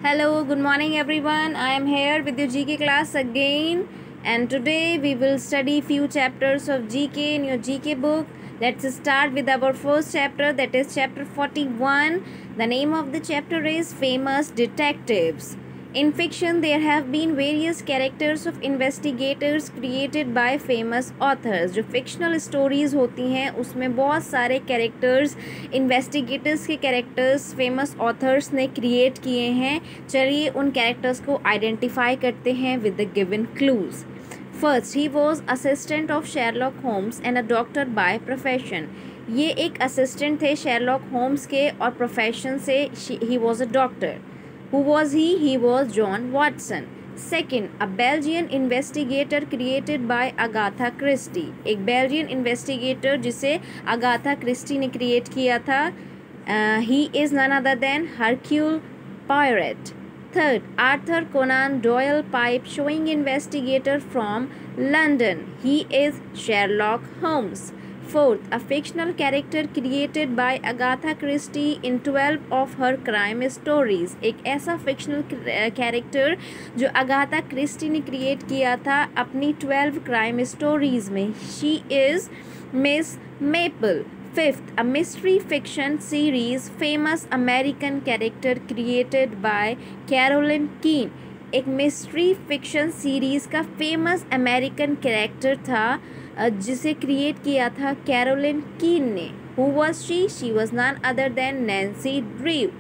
Hello, good morning everyone. I am here with your GK class again, and today we will study few chapters of GK in your GK book. Let's start with our first chapter, that is chapter 41. The name of the chapter is Famous Detectives. In fiction, there have been various characters of investigators created by famous authors. जो fictional stories होती हैं उसमें बहुत सारे characters, investigators के characters famous authors ने create किए हैं. चलिए उन characters को identify करते हैं with the given clues. First, he was assistant of Sherlock Holmes and a doctor by profession. ये एक assistant थे Sherlock Holmes के और profession से he was a doctor. Who was he? He was John Watson. Second, a Belgian investigator created by Agatha Christie. एक Belgian investigator जिसे Agatha Christie ने create किया था. He is none other than Hercule Poirot. Third, Arthur Conan Doyle pipe showing investigator from London. He is Sherlock Holmes. Fourth, a fictional character created by Agatha Christie in 12 of her crime stories. एक ऐसा fictional character जो Agatha Christie ने create किया था अपनी 12 crime stories में. She is Miss Maple. Fifth, a mystery fiction series famous American character created by Caroline Keene. एक mystery fiction series का फेमस अमेरिकन कैरेक्टर था जिसे क्रिएट किया था कैरोलिन कीन ने. Who was she was none other than Nancy ड्रीव.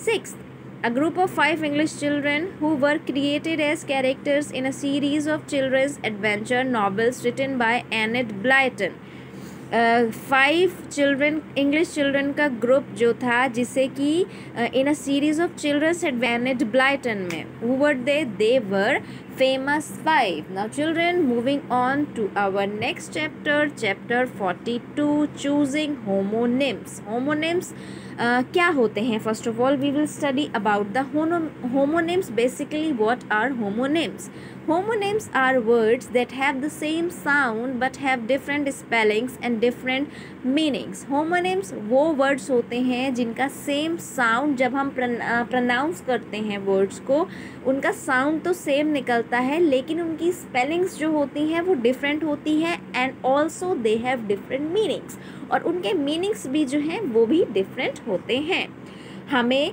Sixth, a group of 5 English children who were created as characters in a series of children's adventure novels written by Enid Blyton. 5 children English children का group जो था जिसे कि in a series of children's advent Blyton में. Who were they were famous 5. Now children, moving on to our next chapter 42, choosing homonyms. Homonyms क्या होते हैं? First of all, we will study about the homonyms. Basically, what are homonyms? Homonyms are words that have the same sound but have different spellings and different meanings. Homonyms वो words होते हैं जिनका same sound, जब हम pronounce करते हैं words को, उनका sound तो same निकलता है लेकिन उनकी spellings जो होती हैं वो different होती हैं and also they have different meanings. और उनके मीनिंग्स भी जो हैं वो भी डिफरेंट होते हैं. हमें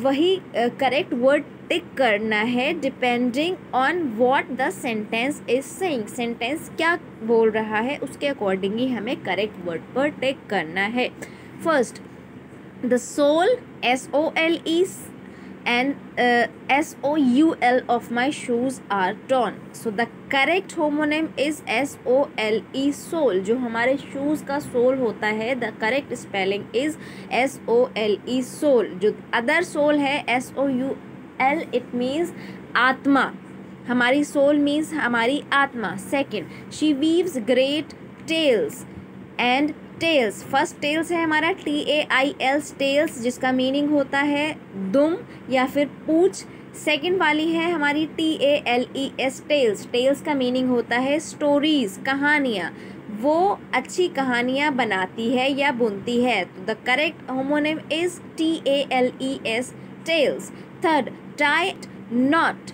वही करेक्ट वर्ड टिक करना है depending on what the sentence is saying. Sentence क्या बोल रहा है उसके अकॉर्डिंगली हमें करेक्ट वर्ड पर टिक करना है. First, the sole SOLE and SOUL of my shoes are torn. So the correct homonym is SOLE, soul. जो हमारे shoes का soul होता है, the correct spelling is SOLE, soul. जो other soul है SOUL, it means आत्मा. हमारी soul means हमारी आत्मा. Second, she weaves great tales and tales. First tales है हमारा TAILS, टेल्स, जिसका मीनिंग होता है दुम या फिर पूछ. सेकंड वाली है हमारी TALES, टेल्स. टेल्स का मीनिंग होता है स्टोरीज, कहानियाँ. वो अच्छी कहानियाँ बनाती है या बुनती है. तो the correct homonym is TALES, tales. Third, tight knot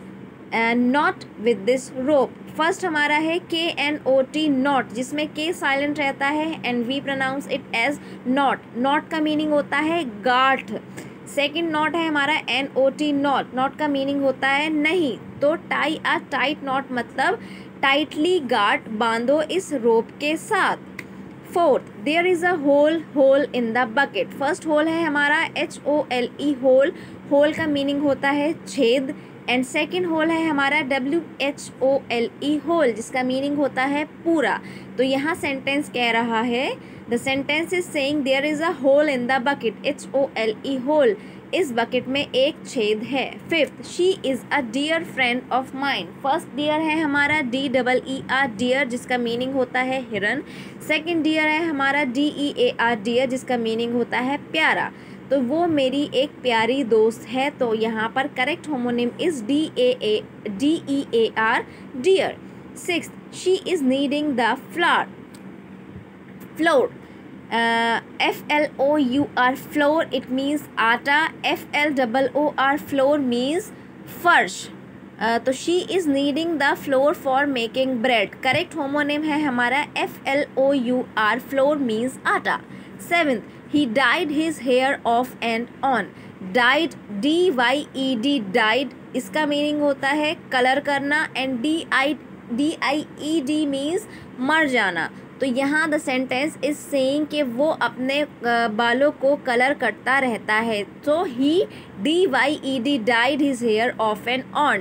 not with this rope. First हमारा है KNOT, नॉट, जिसमें K साइलेंट रहता है and we pronounce it as not. Not का मीनिंग होता है गांठ. सेकंड नॉट है हमारा NOT, नॉट. नॉट का मीनिंग होता है नहीं. तो टाई अ टाइट नॉट मतलब टाइटली गांठ बांधो इस रोप के साथ. Fourth, there is a hole in the bucket. First whole है हमारा HOLE, होल. होल का मीनिंग होता है छेद. एंड सेकेंड होल है हमारा WHOLE, होल, जिसका मीनिंग होता है पूरा. तो यहाँ सेंटेंस कह रहा है, the sentence is saying there is a hole in the bucket, HOLE, hole. इस बकेट में एक छेद है. Fifth, she is a dear friend of mine. First dear है हमारा DEER, डियर, जिसका मीनिंग होता है हिरन. सेकेंड डियर है हमारा DEAR, डियर, जिसका मीनिंग होता है प्यारा. तो वो मेरी एक प्यारी दोस्त है. तो यहाँ पर correct homonym is DEAR, dear. Sixth, she is kneading the floor. FLOUR floor, it means आटा. FLOOR floor means फर्श. तो she is kneading the flour for making bread. Correct homonym है हमारा FLOUR फ्लोर मीन्स आटा. 7th, he dyed his hair off and on. dyed DYED dyed इसका meaning होता है colour करना एंड DIED मीन्स मर जाना. तो यहाँ द सेंटेंस इज सेइंग कि वो अपने बालों को कलर करता रहता है. तो ही DYED dyed his hair off and on.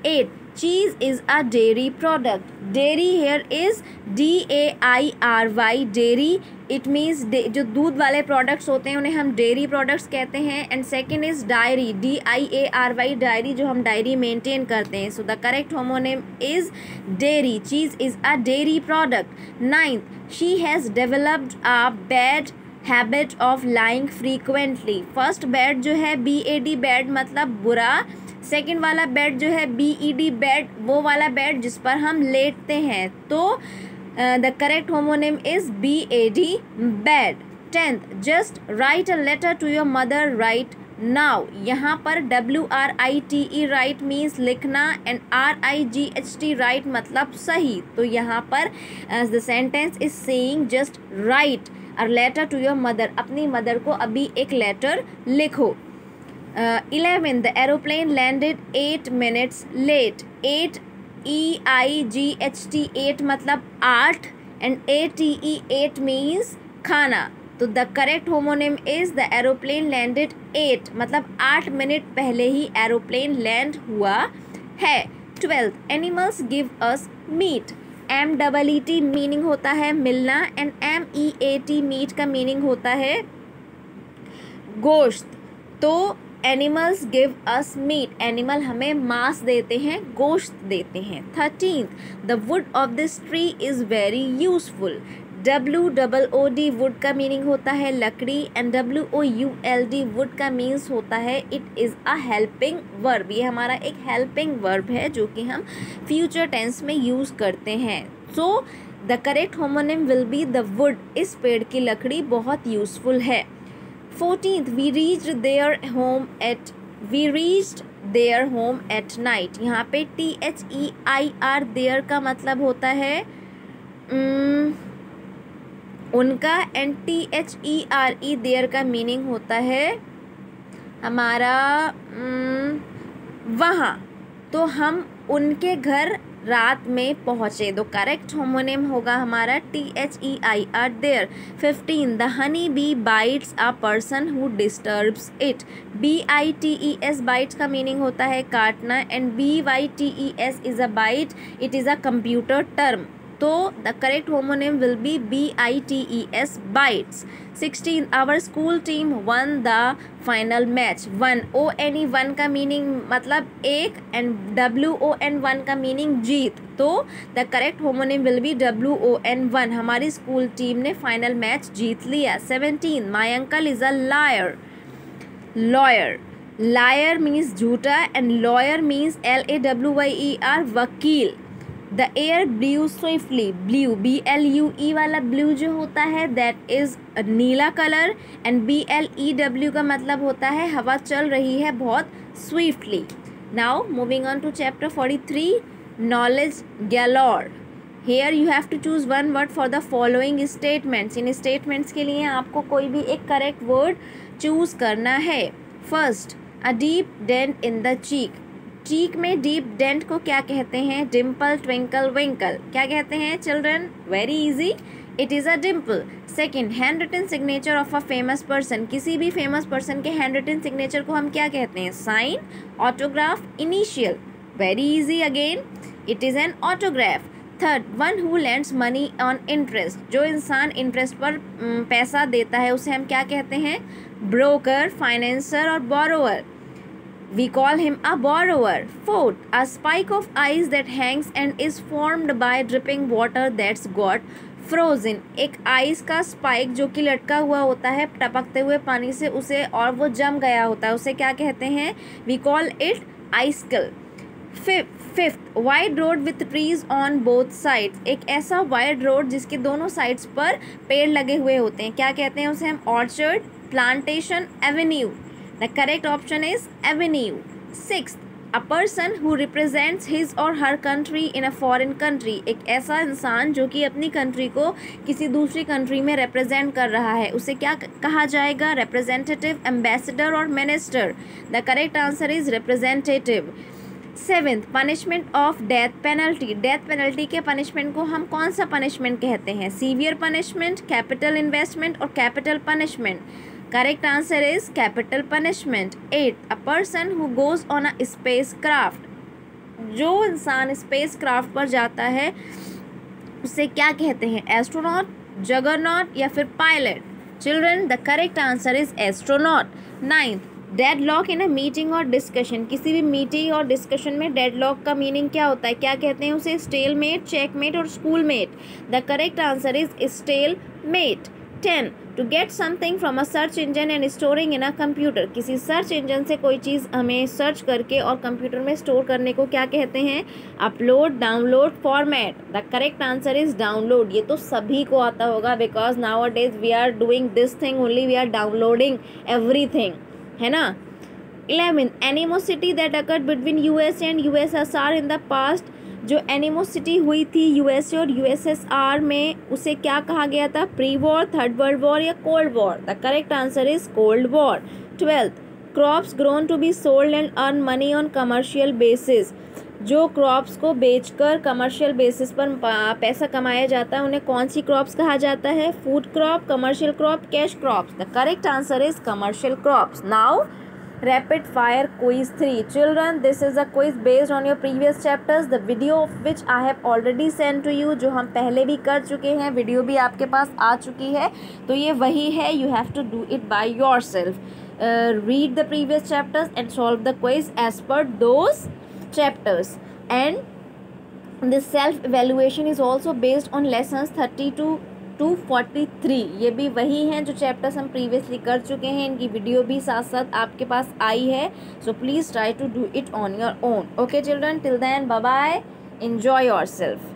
8, cheese is a dairy product. dairy here is DAIRY dairy. It means जो दूध वाले प्रोडक्ट्स होते हैं उन्हें हम डेयरी प्रोडक्ट्स कहते हैं. And second is diary DIARY diary जो हम डायरी मेंटेन करते हैं. So the correct homonym is dairy. Cheese is a dairy product. 9th, she has developed a bad habit of lying frequently. First bad जो है BAD bad मतलब बुरा. Second वाला bed जो है BED बेड वो वाला बेड जिस पर हम लेटते हैं. तो the correct homonym is BAD bed. 10th, just write a letter to your mother right now. यहाँ पर WRITE राइट मीन्स लिखना एंड RIGHT राइट मतलब सही. तो यहाँ पर the sentence is saying just write a letter to your mother. अपनी मदर को अभी एक लेटर लिखो. 11, the aeroplane landed 8 minutes late. 8 EIGHT 8 मतलब 8 and ATE 8 means खाना. तो the correct homonym is the aeroplane landed 8 मतलब 8 मिनट पहले ही एरोप्लेन लैंड हुआ है. 12th, animals give us meat. MEAT meaning होता है मिलना एंड MEAT मीट का मीनिंग होता है गोश्त. तो animals give us meat. Animal हमें मांस देते हैं गोश्त देते हैं. 13th, the wood of this tree is very useful. WOOD wood का मीनिंग होता है लकड़ी एंड WOULD वुड का मीन्स होता है it is a helping verb. ये हमारा एक हेल्पिंग वर्ब है जो कि हम फ्यूचर टेंस में यूज़ करते हैं. So the correct homonym will be the wood. इस पेड़ की लकड़ी बहुत यूज़फुल है. 14th, we reached their home at night. यहाँ पे THEIR their का मतलब होता है उनका एंड THERE their का मीनिंग होता है हमारा वहाँ. तो हम उनके घर रात में पहुँचे. तो करेक्ट होमोनिम होगा हमारा THEIR their. 15, the honey bee bites a person who disturbs it. BITES bites का मीनिंग होता है काटना and BYTES is a byte. It is a computer term. तो the correct homonym will be BITES bites. 16, our school team won the final match. One का meaning मतलब एक and WON का meaning जीत. तो the correct homonym will be WON. हमारी school team ने final match जीत लिया. 17, my uncle is a lawyer. Liar means झूठा एंड लॉयर मीन्स LAWYER वकील. The air blew swiftly. BLUE वाला ब्लू जो होता है दैट इज़ नीला कलर एंड BLEW का मतलब होता है हवा चल रही है बहुत swiftly. Now moving on to chapter 43, knowledge galore. Here you have to choose one word for the following statements. इन स्टेटमेंट्स के लिए आपको कोई भी एक करेक्ट वर्ड चूज़ करना है. First, a deep dent in the cheek. Cheek में डीप डेंट को क्या कहते हैं? Dimple, twinkle, winkle. क्या कहते हैं children? Very easy, it is a dimple. Second, hand written signature of a famous person. किसी भी फेमस पर्सन के हैंड रिटन सिग्नेचर को हम क्या कहते हैं? Sign, autograph, initial. Very easy again, it is an autograph. Third, one who lends money on interest. जो इंसान इंटरेस्ट पर पैसा देता है उसे हम क्या कहते हैं? ब्रोकर, फाइनेंसर और borrower. We call him a borrower. Fourth, a spike of ice that hangs and is formed by dripping water that's got frozen. एक आइस का स्पाइक जो कि लटका हुआ होता है टपकते हुए पानी से उसे और वो जम गया होता है उसे क्या कहते हैं? We call it icicle. Fifth, wide road with trees on both sides, एक ऐसा वाइड रोड जिसके दोनों साइड्स पर पेड़ लगे हुए होते हैं, क्या कहते हैं उसे हम? Orchard, plantation, avenue. The correct option is avenue. Sixth, a person who represents his or her country in a foreign country, एक ऐसा इंसान जो कि अपनी कंट्री को किसी दूसरी कंट्री में रिप्रेजेंट कर रहा है, उसे क्या कहा जाएगा? रिप्रेजेंटेटिव, एम्बेसडर और minister. The correct answer is representative. Seventh, punishment of death penalty, death penalty के पनिशमेंट को हम कौन सा पनिशमेंट कहते हैं? सीवियर पनिशमेंट, कैपिटल इन्वेस्टमेंट और capital punishment. Correct answer is capital punishment. Eight, a person who goes on a space craft, जो इंसान स्पेस क्राफ्ट पर जाता है उसे क्या कहते हैं? एस्ट्रोनॉट, जगरनॉट या फिर pilot. Children, the correct answer is astronaut. Ninth, deadlock in a meeting और डिस्कशन, किसी भी मीटिंग और डिस्कशन में डेडलॉक का मीनिंग क्या होता है? क्या कहते हैं उसे? स्टेलमेट, चेकमेट और schoolmate. The correct answer is stalemate. 10, to get something from a search engine and storing in a computer, किसी सर्च इंजन से कोई चीज़ हमें सर्च करके और कंप्यूटर में स्टोर करने को क्या कहते हैं? Upload, download, format. The correct answer is download. ये तो सभी को आता होगा because nowadays we are doing this thing only, we are downloading everything, है ना। 11, animosity that occurred between USA and USSR in the past, जो animosity हुई थी यूएसए और यूएसएसआर में उसे क्या कहा गया था? Pre war, third world war या cold war. The correct answer is cold war. 12th, crops grown to be sold and earn money on commercial basis, जो क्रॉप्स को बेचकर कमर्शियल बेसिस पर पैसा कमाया जाता है उन्हें कौन सी क्रॉप्स कहा जाता है? Food crop, commercial crop, cash crops. The correct answer is commercial crops. Now rapid fire quiz 3. Children, this is a quiz based on your previous chapters, the video of which I have already sent to you, जो हम पहले भी कर चुके हैं, video भी आपके पास आ चुकी है, तो ये वही है. You have to do it by yourself. Read the previous chapters and solve the quiz as per those chapters. And this self evaluation is also based on lessons 32 to 43. ये भी वही हैं जो चैप्टर्स हम प्रीवियसली कर चुके हैं, इनकी वीडियो भी साथ साथ आपके पास आई है. So please try to do it on your own. Okay children, till then bye bye, enjoy yourself.